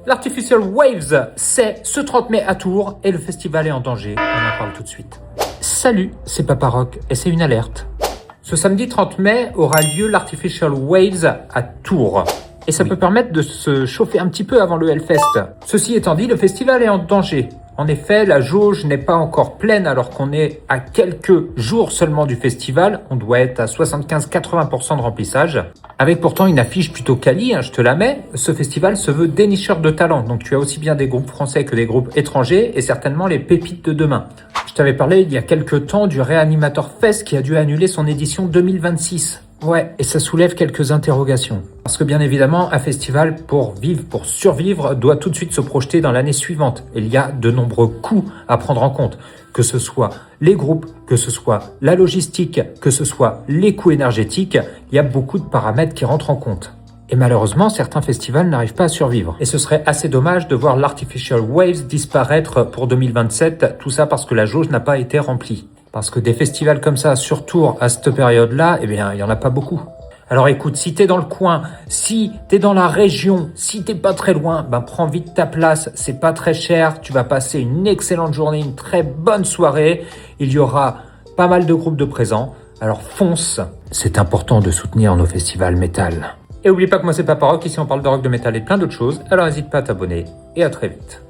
L'Artificial Waves, c'est ce 30 mai à Tours et le festival est en danger. On en parle tout de suite. Salut, c'est Papa Rock et c'est une alerte. Ce samedi 30 mai aura lieu l'Artificial Waves à Tours. Et ça peut permettre de se chauffer un petit peu avant le Hellfest. Ceci étant dit, le festival est en danger. En effet, la jauge n'est pas encore pleine alors qu'on est à quelques jours seulement du festival. On doit être à 75-80% de remplissage. Avec pourtant une affiche plutôt quali, je te la mets. Ce festival se veut dénicheur de talent. Donc tu as aussi bien des groupes français que des groupes étrangers et certainement les pépites de demain. Je t'avais parlé il y a quelques temps du Reanimator Fest qui a dû annuler son édition 2026. Ouais, et ça soulève quelques interrogations. Parce que bien évidemment, un festival, pour survivre, doit tout de suite se projeter dans l'année suivante. Il y a de nombreux coûts à prendre en compte. Que ce soit les groupes, que ce soit la logistique, que ce soit les coûts énergétiques, il y a beaucoup de paramètres qui rentrent en compte. Et malheureusement, certains festivals n'arrivent pas à survivre. Et ce serait assez dommage de voir l'Artificial Waves disparaître pour 2027, tout ça parce que la jauge n'a pas été remplie. Parce que des festivals comme ça sur Tours à cette période-là, eh bien, il n'y en a pas beaucoup. Alors écoute, si t'es dans le coin, si t'es dans la région, si t'es pas très loin, prends vite ta place, c'est pas très cher, tu vas passer une excellente journée, une très bonne soirée, il y aura pas mal de groupes de présents, alors fonce, c'est important de soutenir nos festivals métal. Et oublie pas que moi c'est Papa Rock, ici on parle de rock, de métal et plein d'autres choses, alors n'hésite pas à t'abonner, et à très vite.